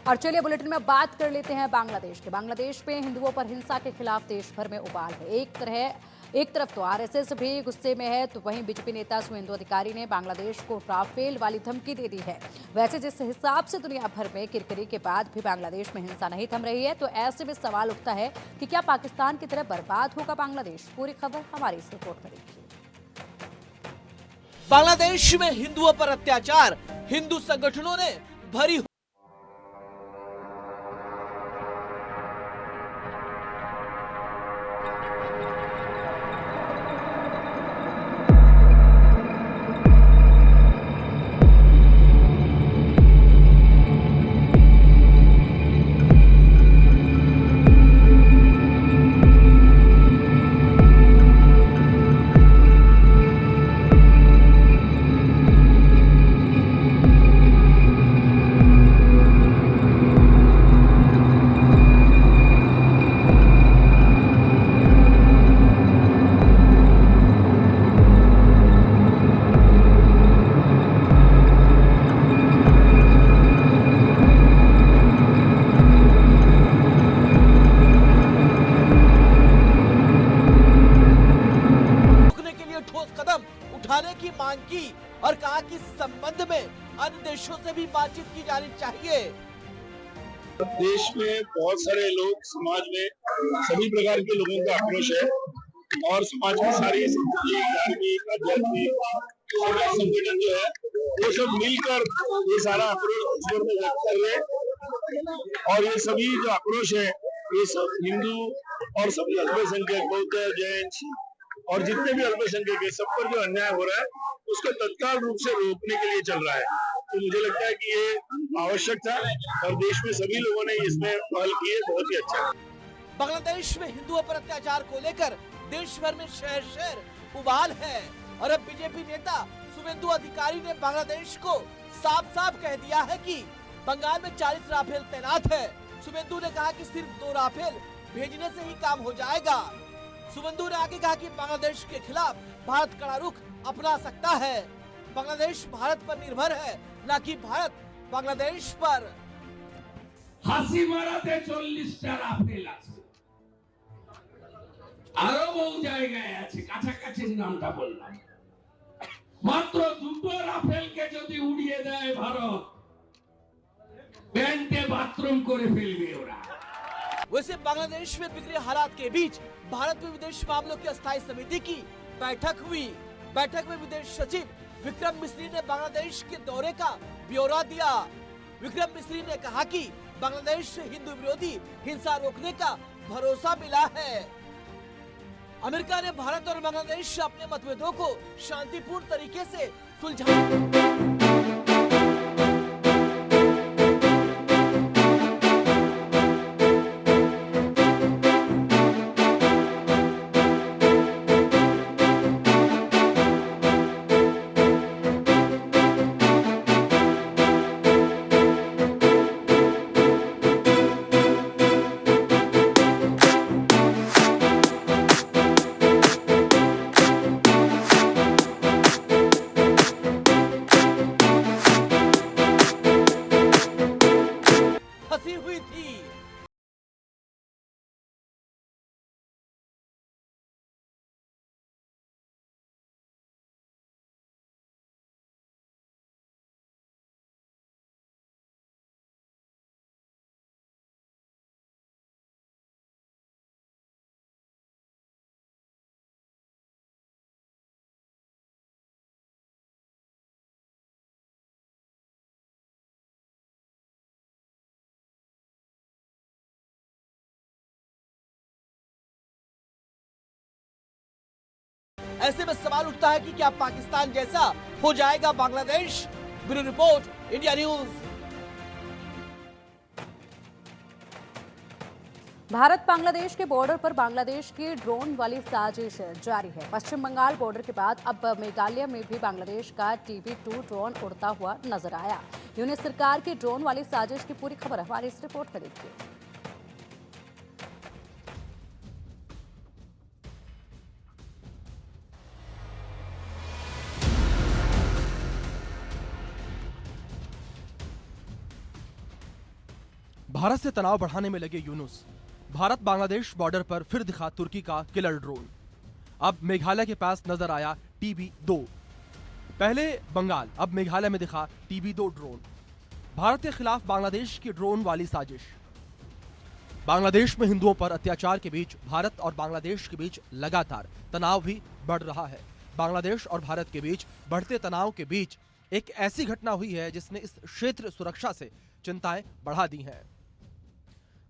और चलिए बुलेटिन में बात कर लेते हैं बांग्लादेश के। बांग्लादेश में हिंदुओं पर हिंसा के खिलाफ देश भर में उबाल है। एक तरफ तो आरएसएस भी गुस्से में है, तो वहीं बीजेपी नेता शुवेंदु अधिकारी ने बांग्लादेश को राफेल वाली धमकी दे दी है। वैसे जिस हिसाब से दुनिया भर में किरकिरी के बाद भी बांग्लादेश में हिंसा नहीं थम रही है, तो ऐसे में सवाल उठता है कि क्या पाकिस्तान की तरह बर्बाद होगा बांग्लादेश। पूरी खबर हमारी इस रिपोर्ट में देखिए। बांग्लादेश में हिंदुओं पर अत्याचार, हिंदू संगठनों ने भरी उठाने की मांग की और कहा कि संबंध में अन्य देशों से भी बातचीत की जानी चाहिए। देश में बहुत सारे लोग, समाज में सभी प्रकार के लोगों का आक्रोश है और समाज की सारी धार्मिक, आध्यात्मिक संगठन जो है वो सब मिलकर ये सारा आक्रोश में व्यक्त कर रहे हैं। और ये सभी जो आक्रोश है ये सब हिंदू और सभी अल्पसंख्यक, बौद्ध, जैन और जितने भी अल्पसंख्यक है सब पर जो अन्याय हो रहा है उसको तत्काल रूप से रोकने के लिए चल रहा है। तो मुझे लगता है कि ये आवश्यक था और देश में सभी लोगों ने इसमें पहल की है, बहुत ही अच्छा है। बांग्लादेश में हिंदुओं पर अत्याचार को लेकर देश भर में शहर शहर उबाल है और अब बीजेपी नेता शुवेंदु अधिकारी ने बांग्लादेश को साफ साफ कह दिया है कि बंगाल में 40 राफेल तैनात है। शुवेंदु ने कहा कि सिर्फ 2 राफेल भेजने से ही काम हो जाएगा। शुवेंदु ने आगे कहा कि बांग्लादेश के खिलाफ भारत कड़ा रुख अपना सकता है। बांग्लादेश भारत पर निर्भर है, न कि भारत बांग्लादेश पर। হাসিমারাতে 40টা রাফেল আছে, আরো বহু জায়গায় আছে, কাছাকাছি নামটা বললাম। মাত্র 2টো রাফেলকে যদি উড়িয়ে দেয় ভারত, প্যান্টে বাথরুম করে ফেলবে ওরা। वैसे बांग्लादेश में बिगड़े हालात के बीच भारत में विदेश मामलों की अस्थायी समिति की बैठक हुई। बैठक में विदेश सचिव विक्रम मिस्री ने बांग्लादेश के दौरे का ब्यौरा दिया। विक्रम मिस्री ने कहा कि बांग्लादेश से हिंदू विरोधी हिंसा रोकने का भरोसा मिला है। अमेरिका ने भारत और बांग्लादेश से अपने मतभेदों को शांतिपूर्ण तरीके से सुलझा। हुई थी। ऐसे में सवाल उठता है कि क्या पाकिस्तान जैसा हो जाएगा Bangladesh. Bureau report, India news. Bharat Bangladesh के बॉर्डर पर बांग्लादेश की ड्रोन वाली साजिश जारी है। पश्चिम बंगाल बॉर्डर के बाद अब मेघालय में भी बांग्लादेश का TB2 ड्रोन उड़ता हुआ नजर आया। यूनिट सरकार की ड्रोन वाली साजिश की पूरी खबर हमारी इस रिपोर्ट में देखिए। भारत से तनाव बढ़ाने में लगे यूनुस। भारत बांग्लादेश बॉर्डर पर फिर दिखा तुर्की का किलर ड्रोन। अब मेघालय के पास नजर आया TB2। पहले बंगाल, अब मेघालय में दिखा TB2 ड्रोन। भारत के खिलाफ बांग्लादेश की ड्रोन वाली साजिश। बांग्लादेश में हिंदुओं पर अत्याचार के बीच भारत और बांग्लादेश के बीच लगातार तनाव भी बढ़ रहा है। बांग्लादेश और भारत के बीच बढ़ते तनाव के बीच एक ऐसी घटना हुई है जिसने इस क्षेत्र सुरक्षा से चिंताएं बढ़ा दी हैं।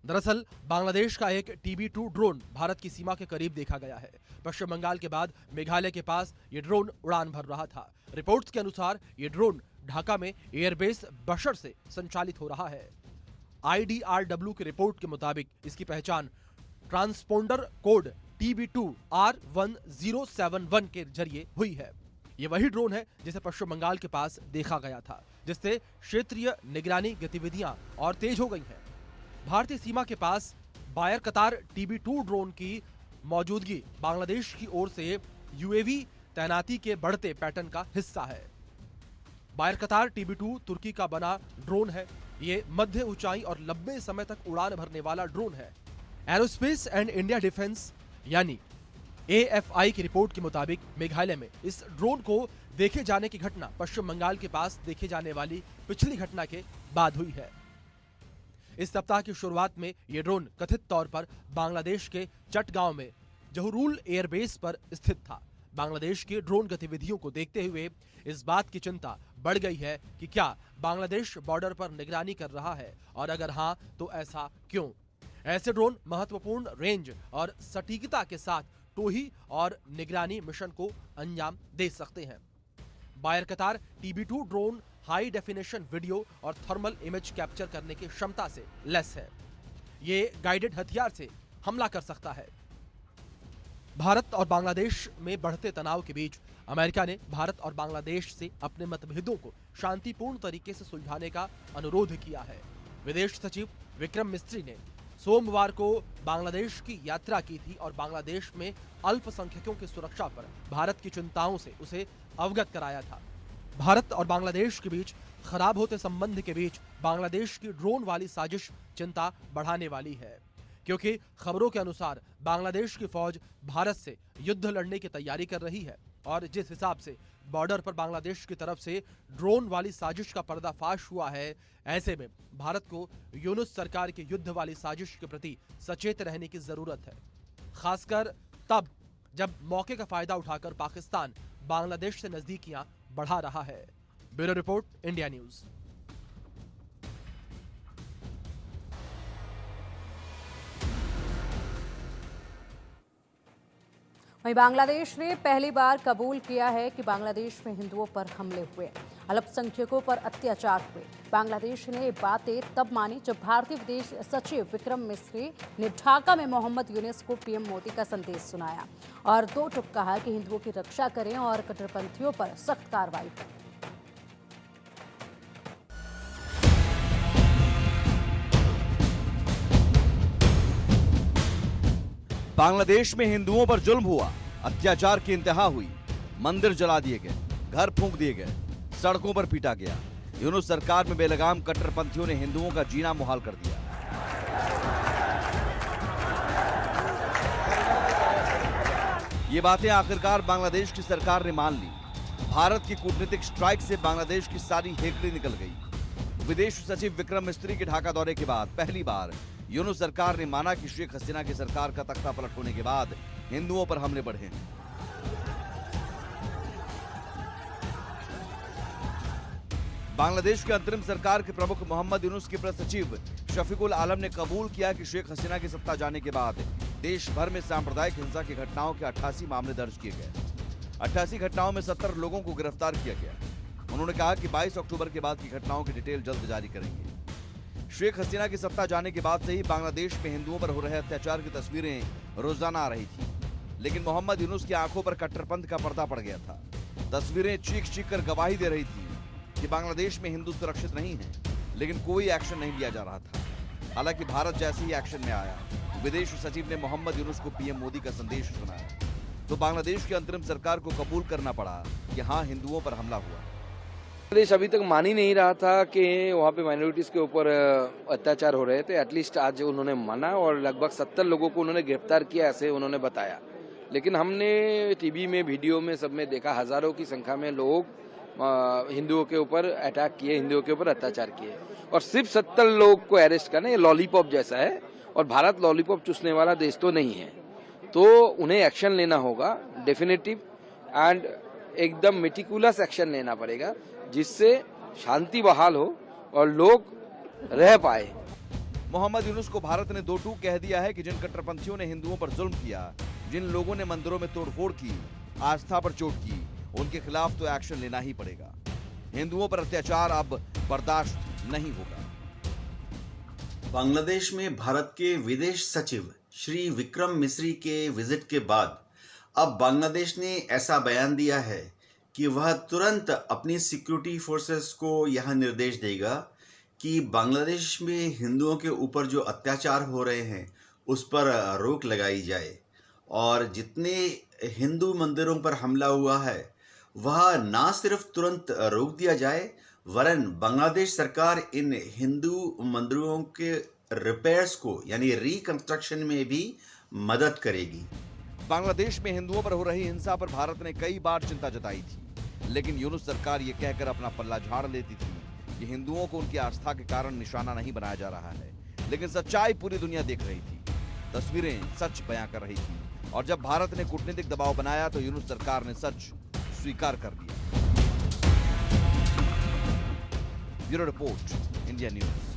दरअसल बांग्लादेश का एक TB2 ड्रोन भारत की सीमा के करीब देखा गया है। पश्चिम बंगाल के बाद मेघालय के पास ये ड्रोन उड़ान भर रहा था। रिपोर्ट्स के अनुसार ये ड्रोन ढाका में एयरबेस बशर से संचालित हो रहा है। IDRW की रिपोर्ट के मुताबिक इसकी पहचान ट्रांसपोंडर कोड TB2 R1071 के जरिए हुई है। ये वही ड्रोन है जिसे पश्चिम बंगाल के पास देखा गया था, जिससे क्षेत्रीय निगरानी गतिविधियां और तेज हो गई हैं। भारतीय सीमा के पास बायर कतार TB2 ड्रोन की मौजूदगी बांग्लादेश की ओर से UAV तैनाती के बढ़ते पैटर्न का हिस्सा है। बायर कतार TB2 तुर्की का बना ड्रोन है। ये मध्य ऊंचाई और लंबे समय तक उड़ान भरने वाला ड्रोन है। एरोस्पेस एंड इंडिया डिफेंस यानी AFI की रिपोर्ट के मुताबिक मेघालय में इस ड्रोन को देखे जाने की घटना पश्चिम बंगाल के पास देखे जाने वाली पिछली घटना के बाद हुई है। इस सप्ताह की शुरुआत में यह ड्रोन कथित तौर पर बांग्लादेश के चटगांव में जहुरुल एयरबेस पर स्थित था। बांग्लादेश की ड्रोन गतिविधियों को देखते हुए इस बात की चिंता बढ़ गई है कि क्या बांग्लादेश बॉर्डर पर निगरानी कर रहा है, और अगर हां तो ऐसा क्यों। ऐसे ड्रोन महत्वपूर्ण रेंज और सटीकता के साथ टोही और निगरानी मिशन को अंजाम दे सकते हैं। बायर कतार TB2 drone high definition video और थर्मल इमेज कैप्चर करने की क्षमता से लैस है। ये गाइडेड हथियार से हमला कर सकता है। भारत और बांग्लादेश में बढ़ते तनाव के बीच अमेरिका ने भारत और बांग्लादेश से अपने मतभेदों को शांतिपूर्ण तरीके से सुलझाने का अनुरोध किया है। विदेश सचिव विक्रम मिस्री ने सोमवार को बांग्लादेश की यात्रा की थी और बांग्लादेश में अल्पसंख्यकों की सुरक्षा पर भारत की चिंताओं से उसे अवगत कराया था। भारत और बांग्लादेश के बीच खराब होते संबंध के बीच बांग्लादेश की ड्रोन वाली साजिश चिंता बढ़ाने वाली है, क्योंकि खबरों के अनुसार बांग्लादेश की फौज भारत से युद्ध लड़ने की तैयारी कर रही है और जिस हिसाब से बॉर्डर पर बांग्लादेश की तरफ से ड्रोन वाली साजिश का पर्दाफाश हुआ है, ऐसे में भारत को यूनुस सरकार की युद्ध वाली साजिश के प्रति सचेत रहने की जरूरत है, खासकर तब जब मौके का फायदा उठाकर पाकिस्तान बांग्लादेश से नजदीकियां बढ़ा रहा है। Bureau report, India news. वहीं बांग्लादेश ने पहली बार कबूल किया है कि बांग्लादेश में हिंदुओं पर हमले हुए, अल्पसंख्यकों पर अत्याचार हुए। बांग्लादेश ने ये बातें तब मानी जब भारतीय विदेश सचिव विक्रम मिस्री ने ढाका में मोहम्मद यूनुस को PM मोदी का संदेश सुनाया और दो टुक कहा कि हिंदुओं की रक्षा करें और कट्टरपंथियों पर सख्त कार्रवाई करें। बांग्लादेश में हिंदुओं पर जुल्म हुआ, अत्याचार की इंतहा हुई, मंदिर जला दिए गए, घर फूंक दिए गए, सड़कों पर पीटा गया। यूनुस सरकार में बेलगाम कट्टरपंथियों ने हिंदुओं का जीना मुहाल कर दिया। ये बातें आखिरकार बांग्लादेश की सरकार ने मान ली। भारत की कूटनीतिक स्ट्राइक से बांग्लादेश की सारी हेकड़ी निकल गई। विदेश सचिव विक्रम मिस्री के ढाका दौरे के बाद पहली बार यूनुस सरकार ने माना कि शेख हसीना की सरकार का तख्ता पलट होने के बाद हिंदुओं पर हमले बढ़े हैं। बांग्लादेश के अंतरिम सरकार के प्रमुख मोहम्मद यूनुस के प्रेस सचिव शफीकुल आलम ने कबूल किया कि शेख हसीना की सत्ता जाने के बाद देश भर में सांप्रदायिक हिंसा की घटनाओं के 88 मामले दर्ज किए गए। 88 घटनाओं में 70 लोगों को गिरफ्तार किया गया। उन्होंने कहा कि 22 अक्टूबर के बाद की घटनाओं की डिटेल जल्द जारी करेंगे। शेख हसीना की सत्ता जाने के बाद से ही बांग्लादेश में हिंदुओं पर हो रहे अत्याचार की तस्वीरें रोजाना आ रही थी, लेकिन मोहम्मद यूनुस की आंखों पर कट्टरपंथ का पर्दा पड़ गया था। तस्वीरें चीख चीख कर गवाही दे रही थी कि बांग्लादेश में हिंदू सुरक्षित नहीं है, लेकिन कोई एक्शन नहीं लिया जा रहा था। हालांकि भारत जैसे ही एक्शन में आया, विदेश सचिव ने मोहम्मद यूनुस को PM मोदी का संदेश सुनाया, तो बांग्लादेश की अंतरिम सरकार को कबूल करना पड़ा कि हाँ, हिंदुओं पर हमला हुआ। देश अभी तक मान ही नहीं रहा था कि वहाँ पे माइनॉरिटीज के ऊपर अत्याचार हो रहे थे। एटलीस्ट आज उन्होंने माना और लगभग 70 लोगों को उन्होंने गिरफ्तार किया, ऐसे उन्होंने बताया। लेकिन हमने टीवी में, वीडियो में, सब में देखा हजारों की संख्या में लोग हिंदुओं के ऊपर अटैक किए, हिंदुओं के ऊपर अत्याचार किए। और सिर्फ 70 लोग को अरेस्ट करना ये लॉलीपॉप जैसा है, और भारत लॉलीपॉप चूसने वाला देश तो नहीं है। तो उन्हें एक्शन लेना होगा, डेफिनेटिव एंड एकदम मेटिकुलस एक्शन लेना पड़ेगा, जिससे शांति बहाल हो और लोग रह पाए। मोहम्मद यूनुस को भारत ने दो टूक कह दिया है कि जिन कट्टरपंथियों ने हिंदुओं पर जुल्म किया, जिन लोगों ने मंदिरों में तोड़फोड़ की, आस्था पर चोट की, उनके खिलाफ तो एक्शन लेना ही पड़ेगा। हिंदुओं पर अत्याचार अब बर्दाश्त नहीं होगा। बांग्लादेश में भारत के विदेश सचिव श्री विक्रम मिस्री के विजिट के बाद अब बांग्लादेश ने ऐसा बयान दिया है कि वह तुरंत अपनी सिक्योरिटी फोर्सेस को यह निर्देश देगा कि बांग्लादेश में हिंदुओं के ऊपर जो अत्याचार हो रहे हैं उस पर रोक लगाई जाए, और जितने हिंदू मंदिरों पर हमला हुआ है वह ना सिर्फ तुरंत रोक दिया जाए, वरन बांग्लादेश सरकार इन हिंदू मंदिरों के रिपेयर्स को यानी रिकंस्ट्रक्शन में भी मदद करेगी। बांग्लादेश में हिंदुओं पर हो रही हिंसा पर भारत ने कई बार चिंता जताई थी, लेकिन यूनुस सरकार ये कहकर अपना पल्ला झाड़ लेती थी कि हिंदुओं को उनकी आस्था के कारण निशाना नहीं बनाया जा रहा है। लेकिन सच्चाई पूरी दुनिया देख रही थी, तस्वीरें सच बयां कर रही थी, और जब भारत ने कूटनीतिक दबाव बनाया तो यूनुस सरकार ने सच स्वीकार कर लिया। Bureau report, India news.